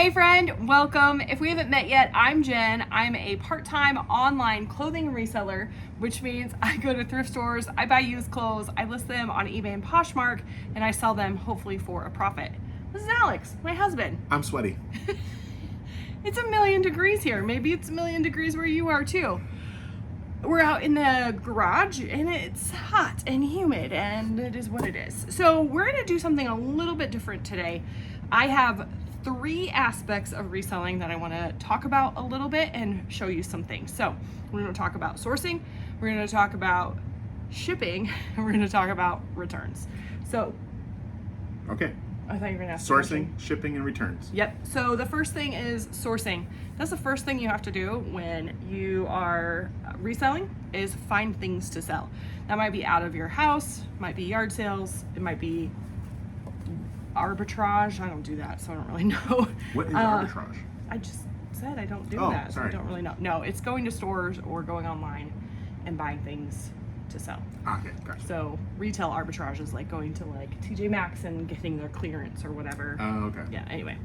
Hey friend, welcome. If we haven't met yet, I'm Jen. I'm a part-time online clothing reseller, which means I go to thrift stores, I buy used clothes, I list them on eBay and Poshmark, and I sell them hopefully for a profit. This is Alex, my husband. I'm sweaty. It's 1,000,000 degrees here. Maybe it's 1,000,000 degrees where you are too. We're out in the garage and it's hot and humid and it is what it is. So we're gonna do something a little bit different today. I have 3 aspects of reselling that I wanna talk about a little bit and show you some things. So we're gonna talk about sourcing, we're gonna talk about shipping, and we're gonna talk about returns. So, Okay. I thought you were gonna ask Sourcing, shipping, and returns. Yep. So the first thing is sourcing. That's the first thing you have to do when you are reselling is find things to sell. That might be out of your house, might be yard sales, it might be arbitrage. I don't do that, so I don't really know. What is arbitrage? I just said I don't do Oh, that, so I sorry. don't really know. No, it's going to stores or going online and buying things to sell. Okay, gotcha. So retail arbitrage is like going to like TJ Maxx and getting their clearance or whatever. Oh, okay. Yeah, anyway.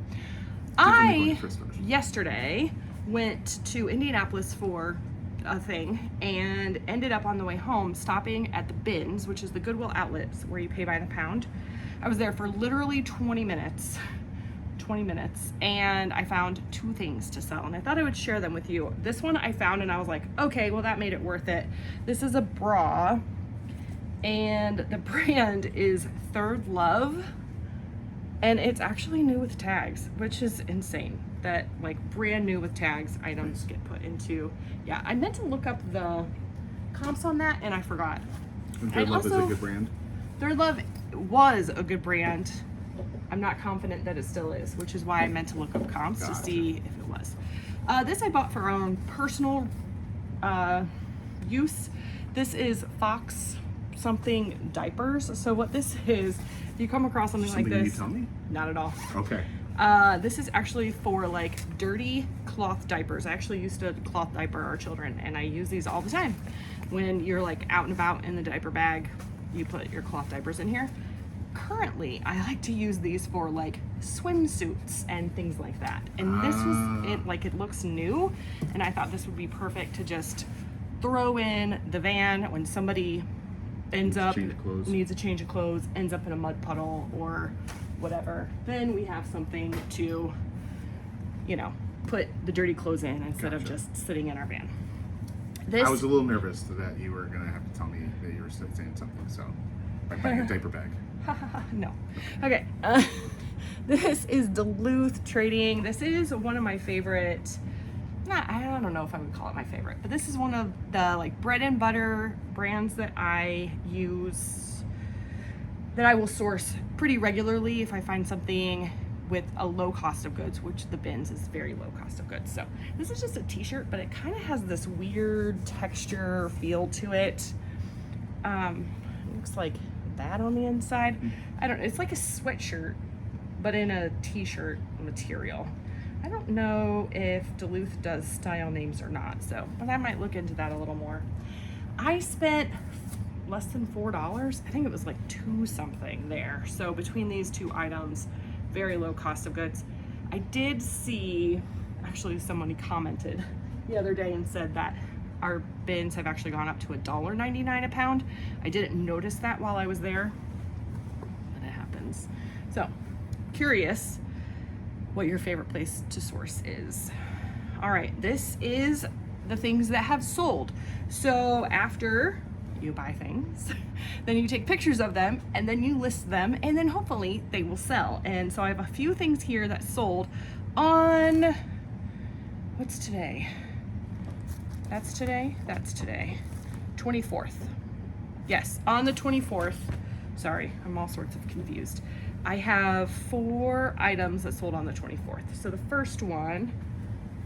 Different than going to I thrift stores. yesterday went to Indianapolis for a thing and ended up on the way home stopping at the bins, which is the Goodwill outlets where you pay by the pound. I was there for literally 20 minutes, and I found 2 things to sell, and I thought I would share them with you. This one I found and I was like, okay, well that made it worth it. This is a bra and the brand is Third Love. And it's actually new with tags, which is insane that like brand new with tags items get put into. Yeah, I meant to look up the comps on that and I forgot. And Third Love is a good brand. Third Love was a good brand. I'm not confident that it still is, which is why I meant to look up comps to Gotcha. see if it was. This I bought for our own personal use. This is Fox something diapers. So what this is, if you come across something like Something this, you tell me? not at all. Okay. This is actually for like dirty cloth diapers. I actually used to cloth diaper our children and I use these all the time. When you're like out and about in the diaper bag, you put your cloth diapers in here. Currently, I like to use these for like swimsuits and things like that. And this was it, like it looks new and I thought this would be perfect to just throw in the van when somebody ends up needs a change of clothes, ends up in a mud puddle or whatever, then we have something to, you know, put the dirty clothes in instead of just sitting in our van. I was a little nervous that you were going to have to tell me that you were saying something, so by buying a diaper bag. No. Okay. This is Duluth Trading. This is one of my favorite, I don't know if I would call it my favorite, but this is one of the like bread and butter brands that I use, that I will source pretty regularly if I find something with a low cost of goods, which the bins is very low cost of goods. So this is just a t-shirt, but it kind of has this weird texture feel to it. It looks like that on the inside. I don't know, it's like a sweatshirt, but in a t-shirt material. I don't know if Duluth does style names or not, so, but I might look into that a little more. I spent less than $4. I think it was like 2 something there. So between these 2 items, very low cost of goods. I did see, actually somebody commented the other day and said that our bins have actually gone up to $1.99 a pound. I didn't notice that while I was there, but it happens. So, curious what your favorite place to source is. All right, this is the things that have sold. So after you buy things, then you take pictures of them and then you list them and then hopefully they will sell. And so I have a few things here that sold on, what's today? That's today? That's today. 24th. Yes, on the 24th. Sorry, I'm all sorts of confused. I have 4 items that sold on the 24th. So the first one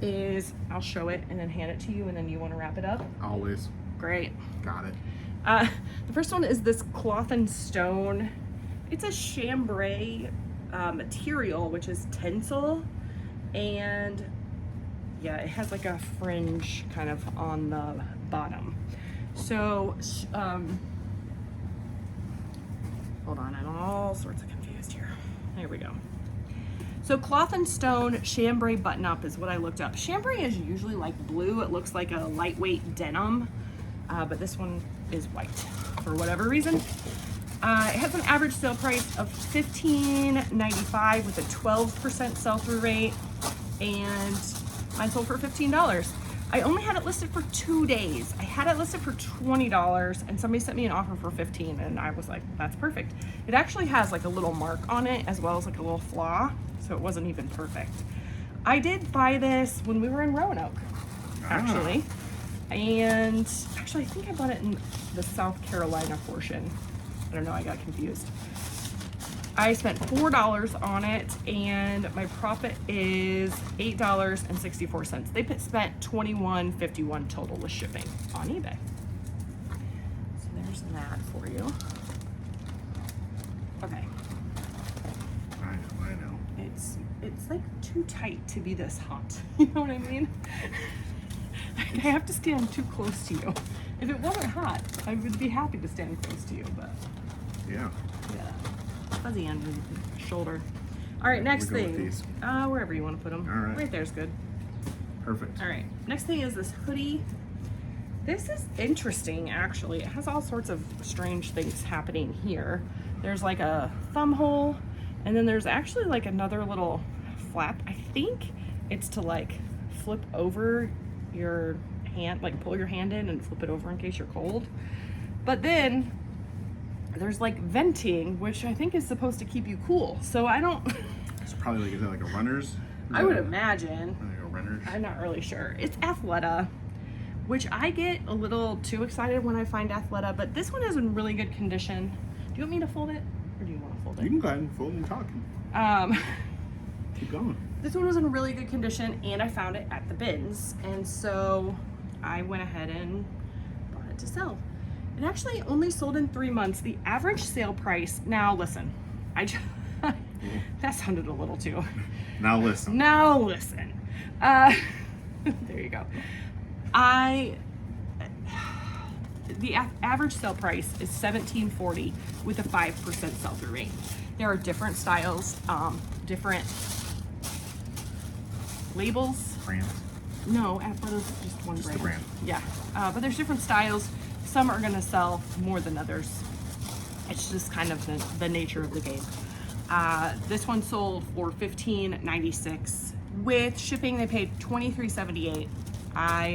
is, I'll show it and then hand it to you and then you want to wrap it up? Always. Great. Got it. The first one is this cloth and stone. It's a chambray material, which is tencel, and yeah, it has like a fringe kind of on the bottom. So, hold on, I'm all sorts of confused here. There we go. So Cloth and Stone chambray button up is what I looked up. Chambray is usually like blue. It looks like a lightweight denim, but this one is white for whatever reason. It has an average sale price of $15.95 with a 12% sell-through rate, and mine sold for $15. I only had it listed for 2 days. I had it listed for $20 and somebody sent me an offer for $15, and I was like, that's perfect. It actually has like a little mark on it as well as like a little flaw, so it wasn't even perfect. I did buy this when we were in Roanoke, actually. And actually I think I bought it in the South Carolina portion. I don't know, I got confused. I spent $4 on it, and my profit is $8.64. They spent $21.51 total with shipping on eBay. So there's that for you. Okay. I know. It's like too tight to be this hot. You know what I mean? I have to stand too close to you. If it wasn't hot, I would be happy to stand close to you, but yeah. Fuzzy under the shoulder. All right, next thing. Wherever you want to put them. All right. Right there's good. Perfect. All right, next thing is this hoodie. This is interesting, actually. It has all sorts of strange things happening here. There's like a thumb hole, and then there's actually like another little flap. I think it's to like flip over your hand, like pull your hand in and flip it over in case you're cold. But then there's like venting, which I think is supposed to keep you cool. So I don't. It's probably like, is that like a runner's? I would imagine. Like a runner's? I'm not really sure. It's Athleta, which I get a little too excited when I find Athleta, but this one is in really good condition. Do you want me to fold it, or do you want to fold it? You can go ahead and fold and talk. Keep going. This one was in really good condition, and I found it at the bins, and so I went ahead and bought it to sell. It actually only sold in 3 months. The average sale price, now listen, that sounded a little too. Now listen. Now listen. There you go. The average sale price is $17.40 with a 5% sell-through rate. There are different styles, different labels. Brands? No, Athleta's just one brand. The brand. Yeah, but there's different styles. Some are gonna sell more than others. It's just kind of the nature of the game. This one sold for $15.96. With shipping, they paid $23.78.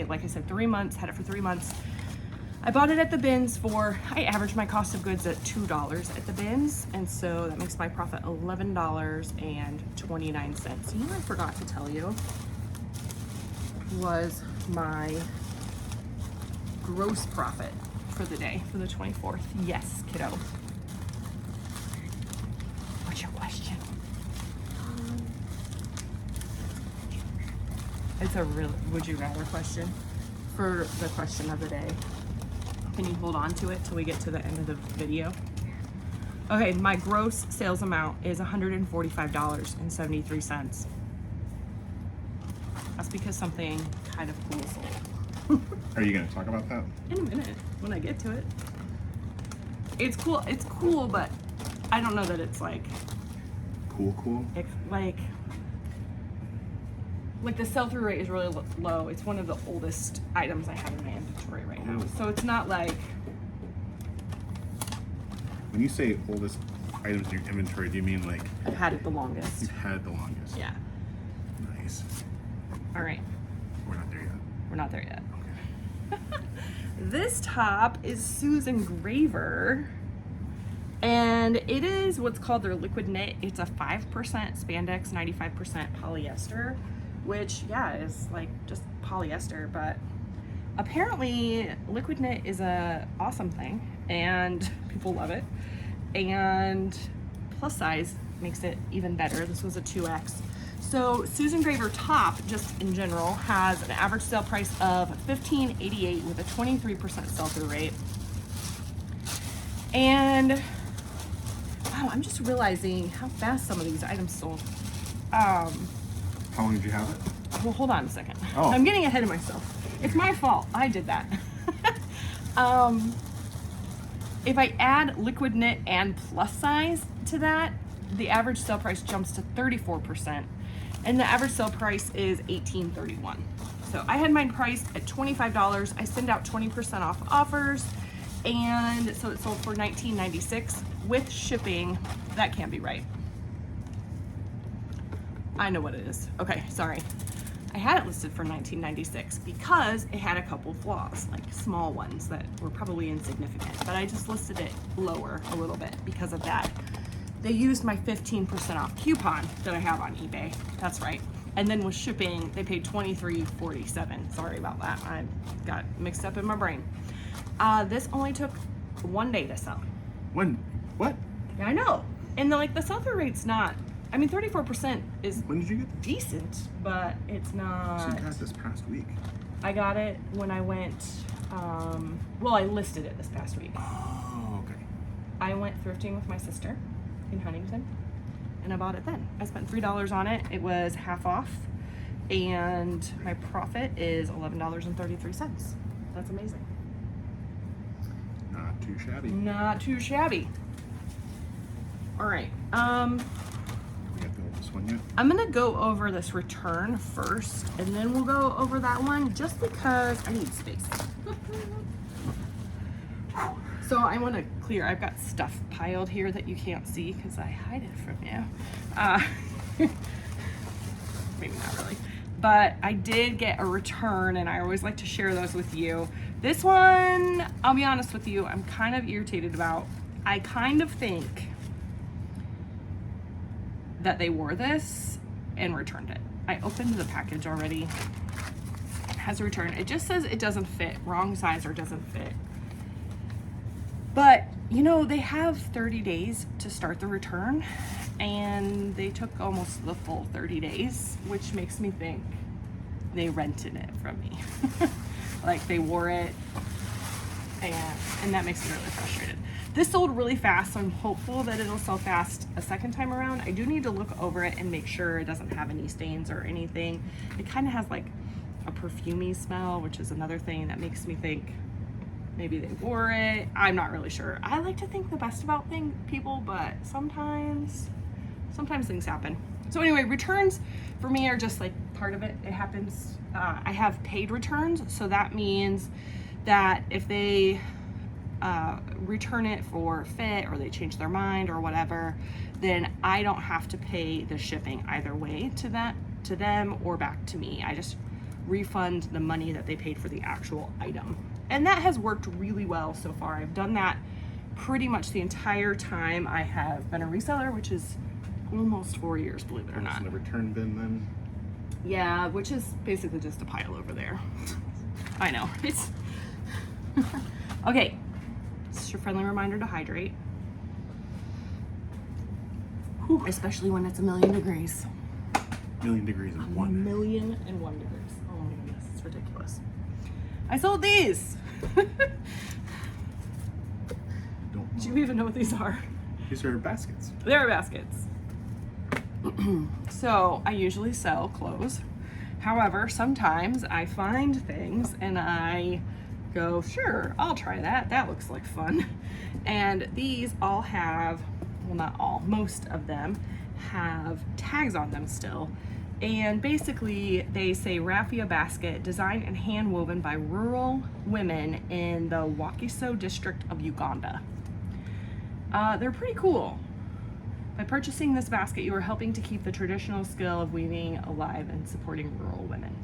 Like I said, 3 months, had it for 3 months. I bought it at the bins I averaged my cost of goods at $2 at the bins, and so that makes my profit $11.29. You know what I forgot to tell you was my gross profit for the day, for the 24th. Yes, kiddo. What's your question? It's a real would you rather question for the question of the day. Can you hold on to it till we get to the end of the video? Okay, my gross sales amount is $145.73. That's because something kind of cool sold. Are you going to talk about that? In a minute, when I get to it. It's cool, but I don't know that it's like... Cool? It's like the sell-through rate is really low. It's one of the oldest items I have in my inventory right now. So it's not like... When you say oldest items in your inventory, do you mean like... I've had it the longest. You've had the longest? Yeah. Nice. All right. We're not there yet. We're not there yet. Okay. This top is Susan Graver, and it is what's called their liquid knit. It's a 5% spandex, 95% polyester, which, yeah, is like just polyester, but apparently liquid knit is a awesome thing, and people love it, and plus size makes it even better. This was a 2X. So Susan Graver top, just in general, has an average sale price of $15.88 with a 23% sell-through rate. And wow, I'm just realizing how fast some of these items sold. How long did you have it? Well, hold on a second. Oh. I'm getting ahead of myself. It's my fault. I did that. If I add liquid knit and plus size to that, the average sale price jumps to 34%, and the average sale price is $18.31. So I had mine priced at $25. I send out 20% off offers, and so it sold for $19.96 with shipping. That can't be right. I know what it is. Okay, sorry. I had it listed for $19.96 because it had a couple flaws, like small ones that were probably insignificant, but I just listed it lower a little bit because of that. They used my 15% off coupon that I have on eBay. That's right. And then with shipping, they paid $23.47. Sorry about that. I got mixed up in my brain. This only took 1 day to sell. When? What? Yeah, I know. And the sell-through rate's not, I mean, 34% is When did you get this? decent, but it's not. So you got this past week. I got it when I went, well, I listed it this past week. Oh, okay. I went thrifting with my sister in Huntington, and I bought it then. I spent $3 on it. It was half off, and my profit is $11.33. That's amazing. Not too shabby. Not too shabby. All right. We got this one yet? I'm gonna go over this return first, and then we'll go over that one just because I need space. So I want to clear, I've got stuff piled here that you can't see because I hide it from you. Maybe not really. But I did get a return, and I always like to share those with you. This one, I'll be honest with you, I'm kind of irritated about. I kind of think that they wore this and returned it. I opened the package already. It has a return. It just says it doesn't fit, wrong size or doesn't fit. But, you know, they have 30 days to start the return, and they took almost the full 30 days, which makes me think they rented it from me. Like they wore it, and that makes me really frustrated. This sold really fast, so I'm hopeful that it'll sell fast a second time around. I do need to look over it and make sure it doesn't have any stains or anything. It kind of has like a perfumey smell, which is another thing that makes me think maybe they wore it. I'm not really sure. I like to think the best about people, but sometimes things happen. So anyway, returns for me are just like part of it. It happens. I have paid returns, so that means that if they return it for fit or they change their mind or whatever, then I don't have to pay the shipping either way to them or back to me. I just refund the money that they paid for the actual item. And that has worked really well so far. I've done that pretty much the entire time I have been a reseller, which is almost 4 years, believe it or not. In the return bin then? Yeah, which is basically just a pile over there. I know. It's okay. It's your friendly reminder to hydrate. Whew, especially when it's 1,000,000 degrees. 1,000,000 degrees and one. 1,000,001 degrees. Oh my goodness, it's ridiculous. I sold these. Do you even know what these are? These are baskets. They're baskets. So I usually sell clothes. However, sometimes I find things and I go, sure, I'll try that. That looks like fun. And these all have, well, not all, most of them have tags on them still. And basically they say raffia basket designed and hand woven by rural women in the Wakiso district of Uganda. They're pretty cool. By purchasing this basket, you are helping to keep the traditional skill of weaving alive and supporting rural women.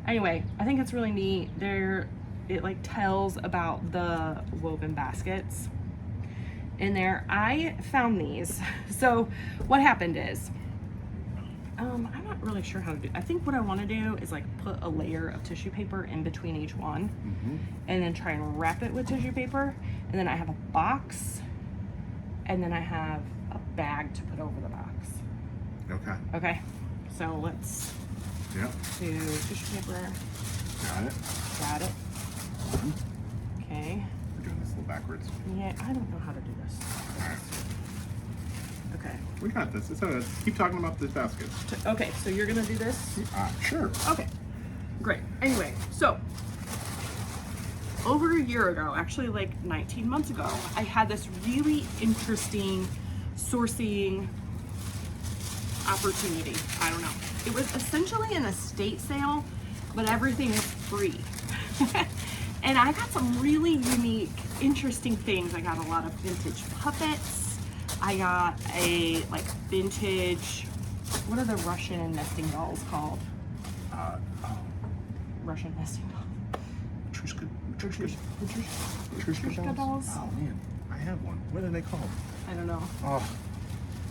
Anyway, I think it's really neat. It like tells about the woven baskets in there. I found these. So what happened is, I'm not really sure how to do. I think what I want to do is like put a layer of tissue paper in between each one, and then try and wrap it with tissue paper. And then I have a box, and then I have a bag to put over the box. Okay. Okay. So let's do tissue paper. Got it. Got it. Okay. We're doing this a little backwards. Yeah, I don't know how to do this. Okay. We got this. It's okay. Keep talking about this basket. Okay, so you're gonna do this? Sure. Okay, great. Anyway, so over a year ago, actually like 19 months ago, I had this really interesting sourcing opportunity. I don't know. It was essentially an estate sale, but everything was free. And I got some really unique, interesting things. I got a lot of vintage puppets. I got a like vintage, what are the Russian nesting dolls called? Russian nesting dolls. Matryoshka dolls? Oh man, I have one. What are they called? I don't know. Oh.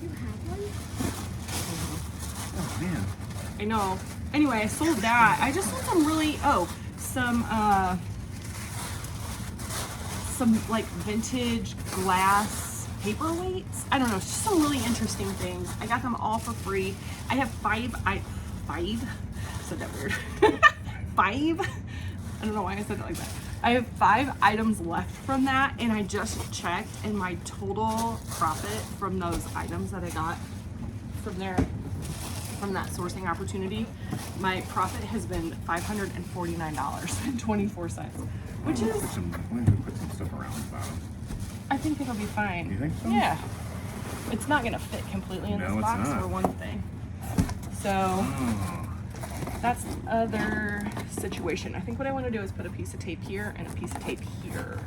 You have one? Oh man. I know. Anyway, I sold that. I just sold some really, some like vintage glass paperweights. I don't know, just some really interesting things. I got them all for free. I have five, said that weird. 5? I don't know why I said it like that. I have 5 items left from that, and I just checked, and my total profit from those items that I got from that sourcing opportunity, my profit has been $549.24, which is. Put some stuff around the bottom. I think it'll be fine. You think so? Yeah. It's not gonna fit completely in this No, it's box not. for one thing. So Oh. that's the other situation. I think what I want to do is put a piece of tape here and a piece of tape here,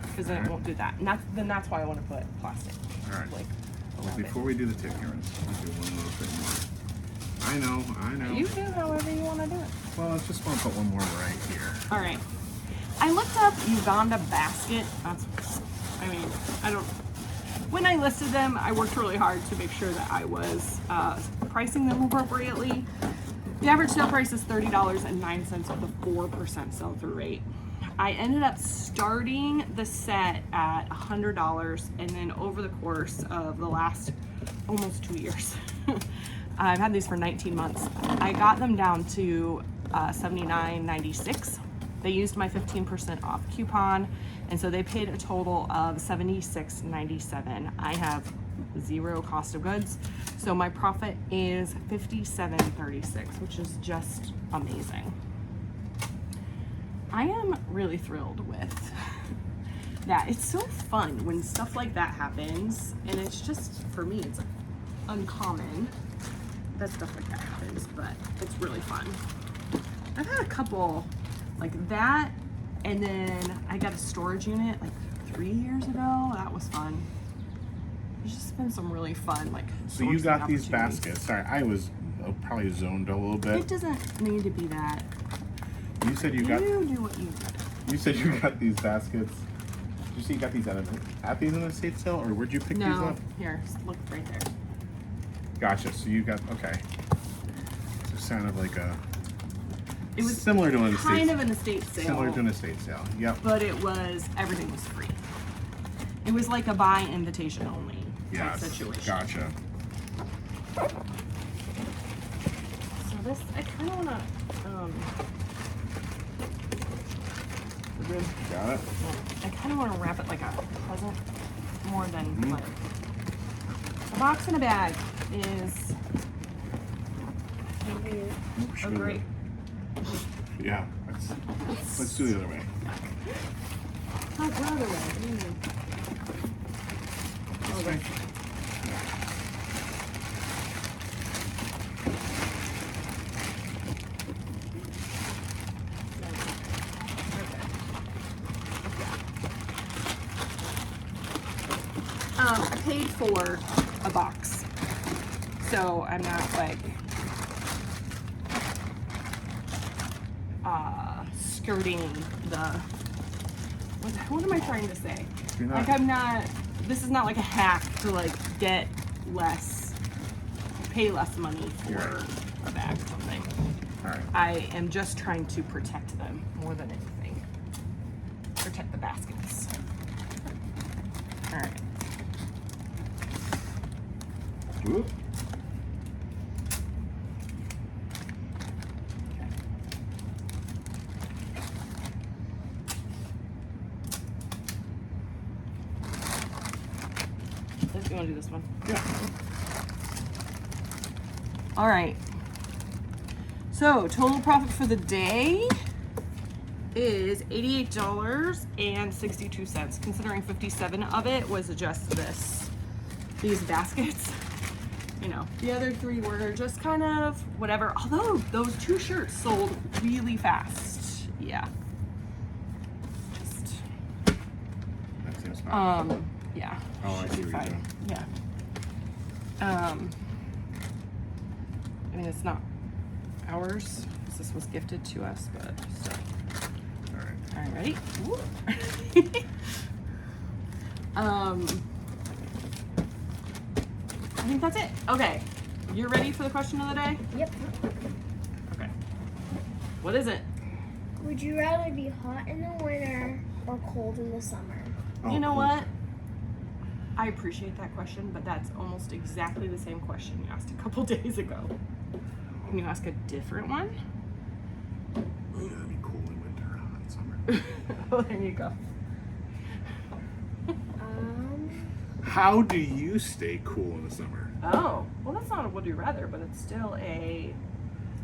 because then it won't do that. And that's why I want to put plastic. All right. Like Well, around before we do the tip, Karen, let's do one little thing more. I know. it. You do however you want to do it. Well, I just want to put one more right here. All right. I looked up Uganda basket. When I listed them, I worked really hard to make sure that I was pricing them appropriately. The average sale price is $30.09 with a 4% sell-through rate. I ended up starting the set at $100, and then over the course of the last almost 2 years, I've had these for 19 months. I got them down to $79.96. They used my 15% off coupon, and so they paid a total of $76.97. I have 0 cost of goods, so my profit is $57.36, which is just amazing. I am really thrilled with that. It's so fun when stuff like that happens, and it's just, for me, it's uncommon that stuff like that happens, but it's really fun. I've had a couple like that, and then I got a storage unit like 3 years ago. That was fun. There's just been some really fun like. So you got these sourcing baskets. Sorry, I was probably zoned a little bit. It doesn't need to be that. You said you got. You do what you do. You said you got these baskets. Did you say you got these at these in the estate sale, or where'd you pick these No, up? here, look right there. Gotcha. So you got okay. So sounded like a. It was similar to an estate. kind of an estate sale. Similar to an estate sale. Yep. But everything was free. It was like a buy invitation only type Yes. situation. Gotcha. So this, I kind of want to, We're good. Got it. I kind of want to wrap it like a present more than like a box and a bag is a great. Yeah. Let's do the other way. Not the other way. Oh, This way. I paid for a box, so I'm not like skirting the. What am I trying to say? You're not- Like I'm not. This is not like a hack to like get less, pay less money for Right. a bag or something. All right. I am just trying to protect them more than anything. Protect the baskets. All right. Whoop. You want to do this one? Yeah. All right. So total profit for the day is $88.62, considering 57 of it was just this these baskets. You know, the other 3 were just kind of whatever. Although those 2 shirts sold really fast. Yeah. Just That seems fine. yeah. Oh, I see should be what you're fine. doing. Yeah. I mean, it's not ours. This was gifted to us, but still. All right. All right, ready? Woo. I think that's it. Okay, you're ready for the question of the day? Yep. Okay. What is it? Would you rather be hot in the winter or cold in the summer? Oh, You know cool. what? I appreciate that question, but that's almost exactly the same question you asked a couple days ago. Can you ask a different one? Would it be cool in winter, hot in summer? Oh, there you go. How do you stay cool in the summer? Oh, well, that's not a would you rather, but it's still a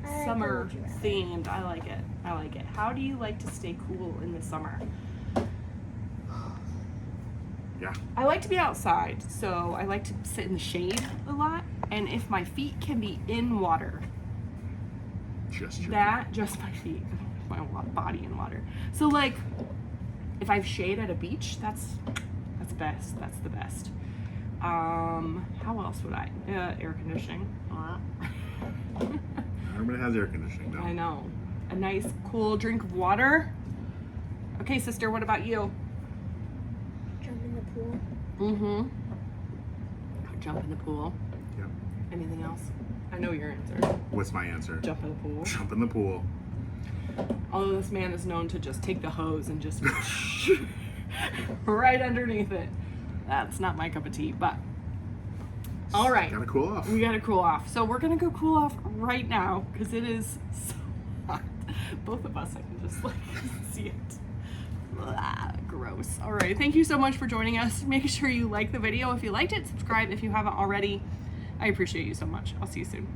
I like summer would you rather. themed. I like it. I like it. How do you like to stay cool in the summer? Yeah. I like to be outside, so I like to sit in the shade a lot. And if my feet can be in water, Just your just my feet, my body in water. So like, if I have shade at a beach, that's best. That's the best. How else would I? Air conditioning. Everybody has air conditioning now. I know. A nice, cool drink of water. Okay, sister, what about you? Jump in the pool. Mm-hmm. Jump in the pool. Yep. Anything else? I know your answer. What's my answer? Jump in the pool. Jump in the pool. Although this man is known to just take the hose and just right underneath it. That's not my cup of tea, but all right. Gotta cool off. We gotta cool off. So we're gonna go cool off right now because it is so hot. Both of us, I can just like see it. Blah, gross. All right. Thank you so much for joining us. Make sure you like the video if you liked it. Subscribe if you haven't already. I appreciate you so much. I'll see you soon.